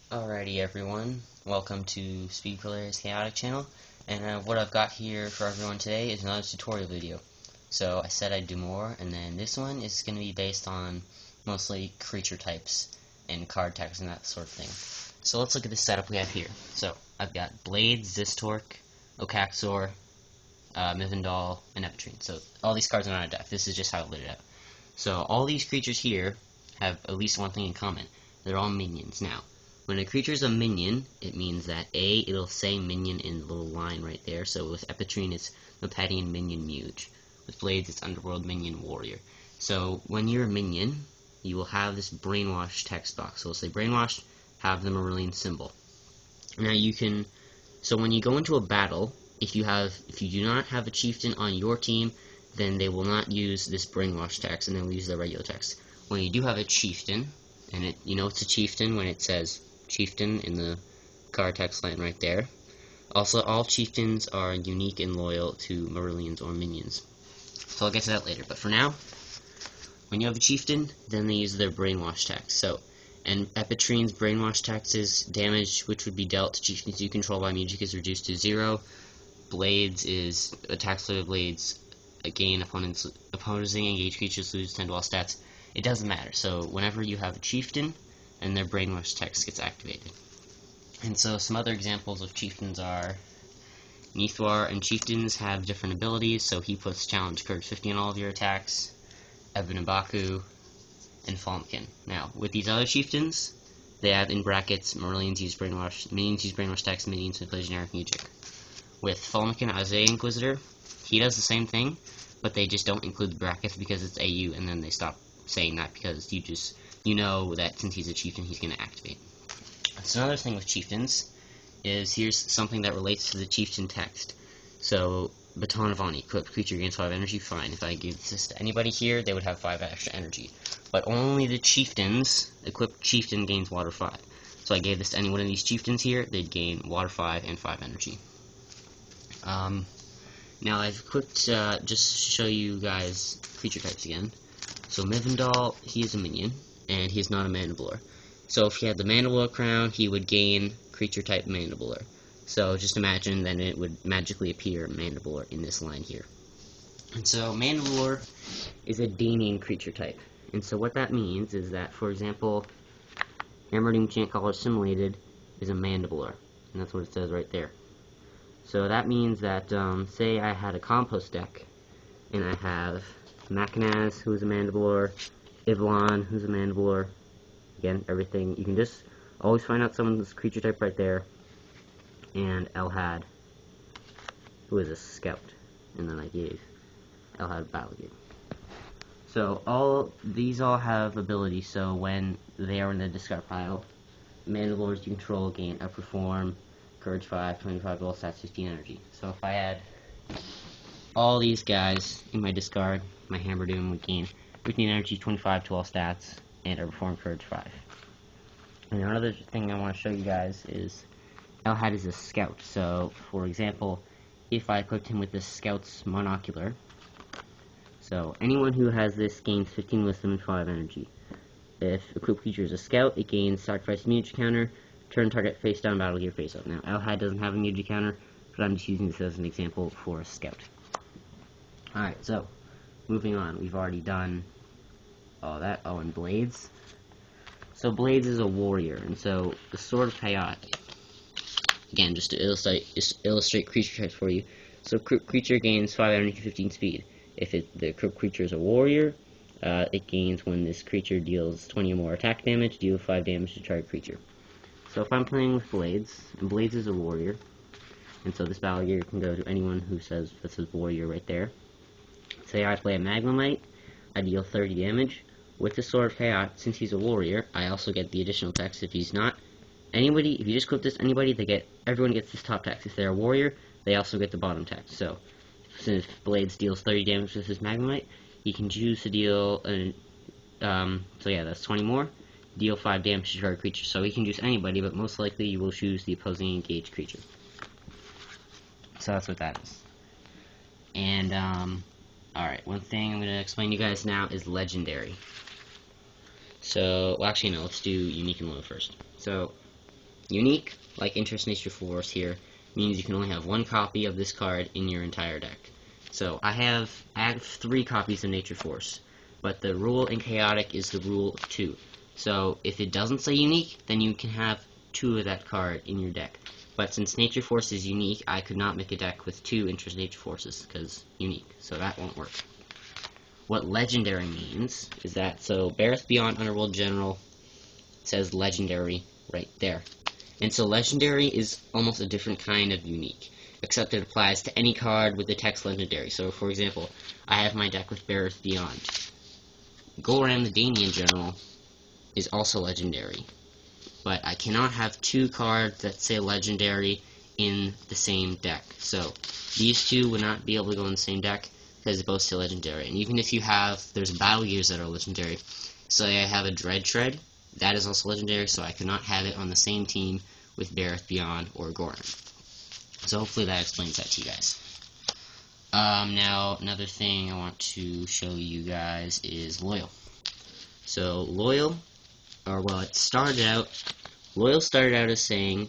Alrighty everyone, welcome to Speed Polaris Chaotic channel, and what I've got here for everyone today is another tutorial video. So I said I'd do more, and then this one is going to be based on mostly creature types and card techs and that sort of thing. So let's look at the setup we have here. So I've got Blades, Zistork, Okaxor, Mivendal, and Epitrine. So all these cards are not a deck. This is just how I lit it out. So all these creatures here have at least one thing in common. They're all minions. Now, when a creature is a minion, it means that A, it'll say minion in the little line right there. So with Epitrine, it's Mepadian Minion Muge. With Blades, it's Underworld Minion Warrior. So when you're a minion, you will have this brainwash text box. So it'll say brainwashed, have the Marillion symbol. Now you can, so when you go into a battle, if you do not have a chieftain on your team, then they will not use this brainwash text, and they'll use the regular text. When you do have a chieftain, and you know it's a chieftain when it says chieftain in the card text line right there. Also, all chieftains are unique and loyal to Marillions or minions. So I'll get to that later. But for now, when you have a chieftain, then they use their brainwash text. So, and Epitrine's brainwash text is damage which would be dealt to chieftains you control by magic is reduced to 0. Blades is attacks with blades. Again, opposing engaged creatures lose 10 dual stats. It doesn't matter. So whenever you have a chieftain, and their brainwash text gets activated. And so some other examples of chieftains are Nithwar, and chieftains have different abilities, so he puts challenge courage 50 on all of your attacks, Ebon and Baku, and Falmkin. Now, with these other chieftains, they have in brackets Marillions use brainwash, minions use brainwash text, minions play generic music. With Falmkin, Isaiah Inquisitor, he does the same thing, but they just don't include the brackets because it's AU, and then they stop saying that because you know that since he's a chieftain, he's going to activate. So another thing with chieftains is here's something that relates to the chieftain text. So, Baton of Ani, equipped creature gains 5 energy, fine. If I give this to anybody here, they would have 5 extra energy. But only the chieftains, equipped chieftain gains water 5. So I gave this to any one of these chieftains here, they'd gain water 5 and 5 energy. Now I've equipped, just to show you guys creature types again. So Mivendal, he is a minion, and he's not a Mandibular. So if he had the Mandibular crown, he would gain creature type Mandibular. So just imagine then it would magically appear Mandibular in this line here. And so Mandibular is a Danian creature type. And so what that means is that, for example, Hammerdoom Chantcaller Assimilated is a Mandibular. And that's what it says right there. So that means that, say I had a Compost deck, and I have Machanaz, who's a Mandibular, Ivlan, who's a Mandibular. Again, everything, you can just always find out someone's creature type right there. And Elhad, who is a Scout. And then I gave Elhad Balagate. So these all have abilities, so when they are in the discard pile, Mandibulars you control gain Outperform, Courage 5, 25 dual stats, 15 energy. So if I had all these guys in my discard, my Hammerdoom would gain 15 energy, 25 to all stats, and Outperform Courage 5. And another thing I want to show you guys is Elhad is a Scout. So, for example, if I equipped him with the Scout's Monocular, so anyone who has this gains 15 wisdom and 5 energy. If equipped creature is a Scout, it gains sacrifice immunity counter, turn target face down, battle gear face up. Now, Elhad doesn't have a immunity counter, but I'm just using this as an example for a Scout. Alright, so, moving on. We've already done all that. Oh, and Blades. So, Blades is a warrior, and so the Sword of Hayat, again, just to illustrate creature types for you. So, creature gains 5 energy, 15 speed. If the creature is a warrior, it gains when this creature deals 20 or more attack damage, deal 5 damage to target creature. So if I'm playing with Blades, and Blades is a warrior, and so this battle gear can go to anyone who says this is warrior right there. Say I play a Magnemite, I deal 30 damage. With the Sword of Hayat, since he's a warrior, I also get the additional text. If he's not, if you just equip this everyone gets this top text. If they're a warrior, they also get the bottom text. So, since Blades deals 30 damage with his Magnemite, he can choose to deal, so yeah, that's 20 more. Deal 5 damage to target creature. So he can choose anybody, but most likely you will choose the opposing engaged creature. So that's what that is. And, alright, one thing I'm going to explain to you guys now is Legendary. So, well, actually no, let's do Unique and Low first. So, Unique, like Interest Nature Force here, means you can only have one copy of this card in your entire deck. So I have 3 copies of Nature Force, but the rule in Chaotic is the rule of 2. So if it doesn't say unique, then you can have 2 of that card in your deck. But since Nature Force is unique, I could not make a deck with 2 Interest Nature Forces, because unique, so that won't work. What Legendary means is that, so Bareth Beyond Underworld General says Legendary right there. And so Legendary is almost a different kind of unique, except it applies to any card with the text Legendary. So, for example, I have my deck with Bareth Beyond. Golram the Daemon General is also Legendary, but I cannot have 2 cards that say Legendary in the same deck. So, these 2 would not be able to go in the same deck, because they both say Legendary. And even if you have, there's Battle Gears that are Legendary. So I have a Dread Tread, that is also Legendary, so I could not have it on the same team with Bareth Beyond or Golram. So hopefully that explains that to you guys. Now, another thing I want to show you guys is Loyal. So Loyal, Loyal started out as saying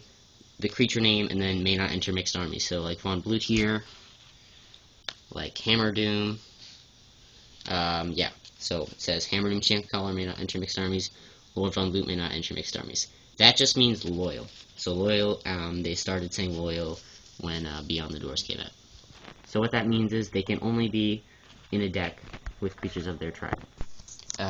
the creature name and then may not enter mixed armies. So like Von Blutier, like Hammerdoom, yeah. So it says Hammerdoom Champ Collar may not enter mixed armies, Lord Von Blute may not enter mixed armies. That just means Loyal. So Loyal, they started saying Loyal when Beyond the Doors came out. So what that means is they can only be in a deck with creatures of their tribe.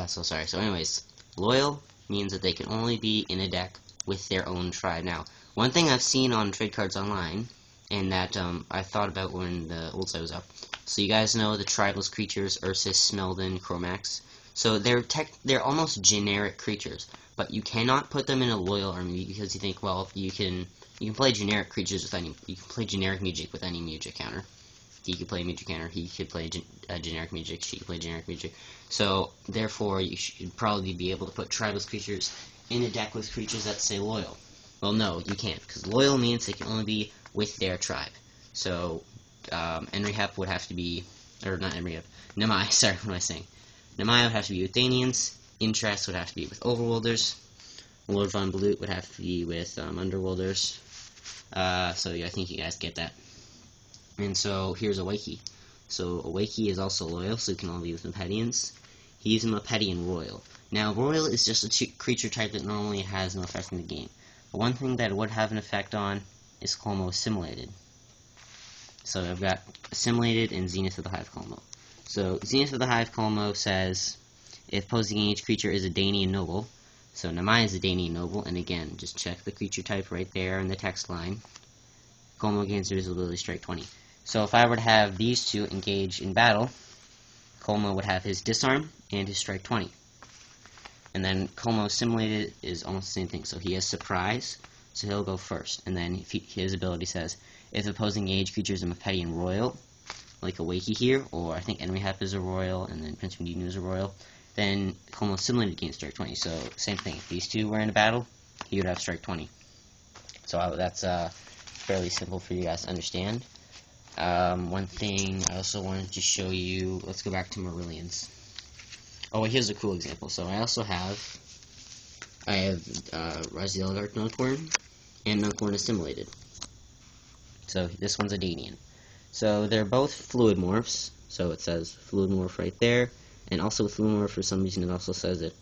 So anyways, Loyal means that they can only be in a deck with their own tribe. Now, one thing I've seen on Trade Cards Online, and that I thought about when the old site was up. So you guys know the tribalist creatures, Ursus, Smeldon, Chromax. So they're almost generic creatures, but you cannot put them in a Loyal army because you think, well, you can play generic creatures with any, you can play generic Mujik with any Mujik counter. He could play Mujik counter, he could play generic Mujik, she could play generic Mujik. So therefore, you should probably be able to put tribalist creatures in a deck with creatures that say Loyal. Well, no, you can't, because Loyal means they can only be with their tribe. So Enrihep would have to be, or not Enrihep, Nemai, sorry, what am I saying? Nemai would have to be with Danians, Interest would have to be with Overworlders, Lord Von Blute would have to be with Underworlders. So yeah, I think you guys get that. And so here's Awaki. So Awaki is also Loyal, so he can only be with Mepedians. He's a Mepedian Royal. Now, Royal is just a creature type that normally has no effect in the game. But one thing that it would have an effect on is Kolmo Assimilated. So I've got Assimilated and Zenith of the Hive Kolmo. So Zenith of the Hive Kolmo says, if opposing each creature is a Daenian Noble, so Nemai is a Daenian Noble, and again, just check the creature type right there in the text line. Kolmo gains invisibility strike 20. So if I were to have these 2 engage in battle, Kolmo would have his disarm and his strike 20. And then Kolmo Assimilated is almost the same thing. So he has surprise, so he'll go first. And then his ability says, if opposing age creature is a Mepedian Royal, like Awaki here, or I think Enrihep is a Royal, and then Prince Medunu is a Royal, then Kolmo Assimilated gains strike 20. So same thing. If these 2 were in a battle, he would have strike 20. So that's fairly simple for you guys to understand. One thing I also wanted to show you, let's go back to Marillions. Oh, here's a cool example. So I have Rise of the Elgarch Nuncorn and Nuncorn Assimilated. So this one's a Daenian. So they're both fluid morphs. So it says fluid morph right there, and also with fluid morph for some reason it also says it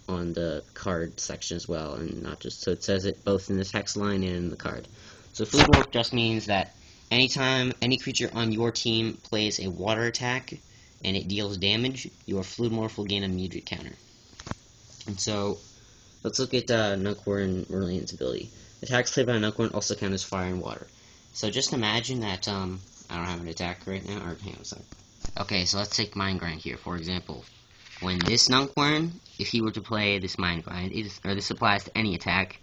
on the card section as well, and not just, so it says it both in the text line and in the card. So fluid morph just means that anytime any creature on your team plays a water attack and it deals damage, your fluid morph will gain a Mudrik counter. And so let's look at Nuncorn Merlian's ability. Attacks played by Nuncorn also count as fire and water. So just imagine that, I don't have an attack right now, or hang on a second. Okay, so let's take Mind Grind here, for example. When this Nuncorn, if he were to play this Mind Grind, or this applies to any attack,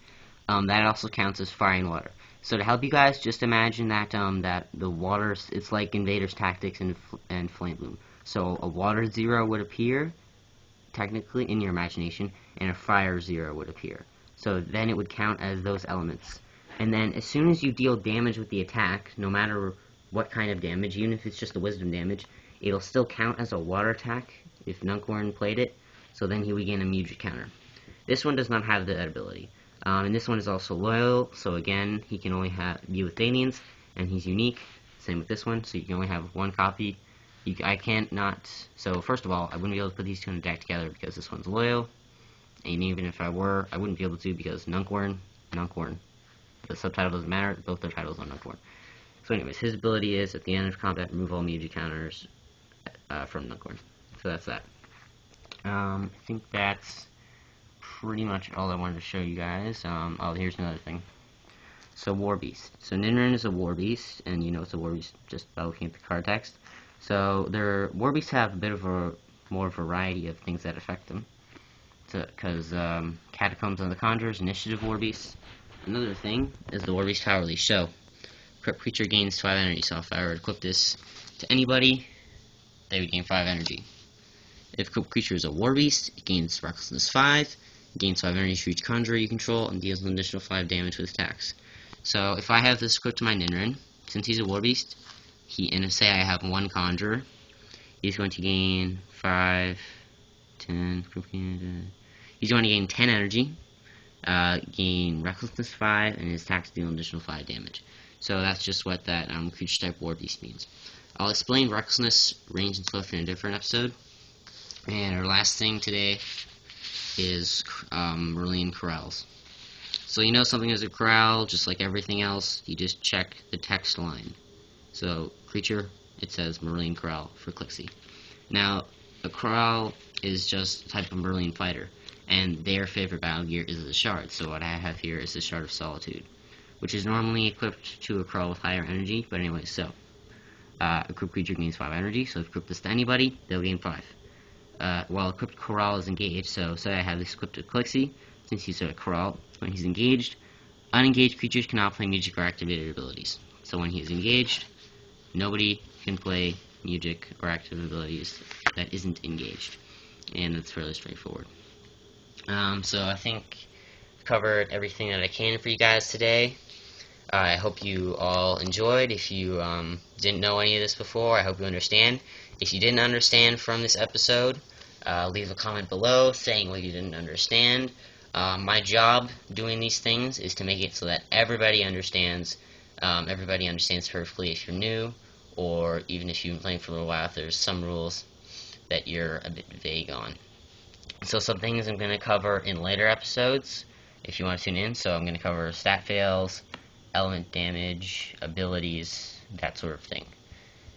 that also counts as fire and water. So to help you guys, just imagine that that the water, it's like Invader's Tactics and Flame Bloom. So a water 0 would appear, technically, in your imagination, and a fire 0 would appear. So then it would count as those elements. And then as soon as you deal damage with the attack, no matter what kind of damage, even if it's just the wisdom damage, it'll still count as a water attack if Nuncorn played it, so then he would gain a Mudrik counter. This one does not have that ability. And this one is also loyal, so again, he can only be with aliens, and he's unique. Same with this one, so you can only have one copy. I can't not. So first of all, I wouldn't be able to put these two in a deck together because this one's loyal, and even if I were, I wouldn't be able to because Nunquorn. The subtitle doesn't matter. Both their titles are Nunquorn. So anyways, his ability is at the end of combat, remove all Mewtwo counters from Nunquorn. So that's that. I think that's pretty much all I wanted to show you guys. Oh, here's another thing. So War Beast. So Ninrin is a War Beast, and you know it's a War Beast just by looking at the card text. So their War Beasts have a bit of a more variety of things that affect them. Because Catacombs on the Conjurers, Initiative War Beasts. Another thing is the War Beast Power Leash. So equipped creature gains 5 energy. So if I were to equip this to anybody, they would gain 5 energy. If equipped creature is a War Beast, it gains Recklessness 5, gains 5 energy for each conjurer you control, and deals an additional 5 damage with attacks. So if I have this equipped to my Ninrin, since he's a War Beast, and say I have one conjurer, he's going to gain 5, 10, he's going to gain 10 energy, gain Recklessness 5, and his attacks deal an additional 5 damage. So that's just what that creature type War Beast means. I'll explain Recklessness, range, and stuff in a different episode. And our last thing today is Merlin Corrals. So you know something is a corral, just like everything else, you just check the text line. So, creature, it says Merlin Corral for Clixie. Now, a corral is just a type of Merlin fighter, and their favorite battle gear is the shard. So what I have here is the Shard of Solitude, which is normally equipped to a corral with higher energy, but anyway, so. Equipped creature gains 5 energy, so if equip this to anybody, they'll gain 5. While equipped corral is engaged, so say I have this equipped to Clixie, since he's a corral, when he's engaged, unengaged creatures cannot play music or activated abilities. So when he's engaged, nobody can play music or active abilities that isn't engaged. And it's fairly straightforward. So I think I've covered everything that I can for you guys today. I hope you all enjoyed. If you didn't know any of this before, I hope you understand. If you didn't understand from this episode, leave a comment below saying what you didn't understand. My job doing these things is to make it so that everybody understands. Everybody understands perfectly if you're new, or even if you've been playing for a little while, if there's some rules that you're a bit vague on. So some things I'm going to cover in later episodes, if you want to tune in. So I'm going to cover stat fails, element damage, abilities, that sort of thing.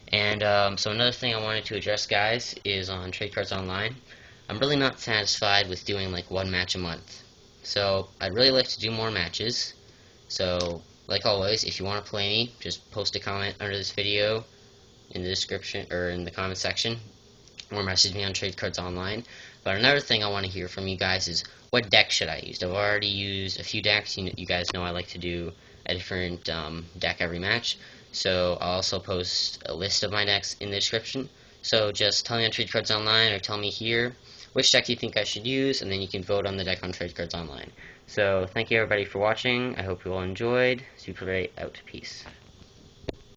And so another thing I wanted to address, guys, is on Trade Cards Online. I'm really not satisfied with doing like one match a month. So I'd really like to do more matches. So like always, if you want to play me, just post a comment under this video in the description or in the comment section, or message me on Trade Cards Online. But another thing I want to hear from you guys is what deck should I use? I've already used a few decks. You guys know I like to do a different deck every match. So I'll also post a list of my decks in the description. So just tell me on Trade Cards Online or tell me here which deck you think I should use, and then you can vote on the deck on Trade Cards Online. So thank you everybody for watching. I hope you all enjoyed. Super8 out. Peace.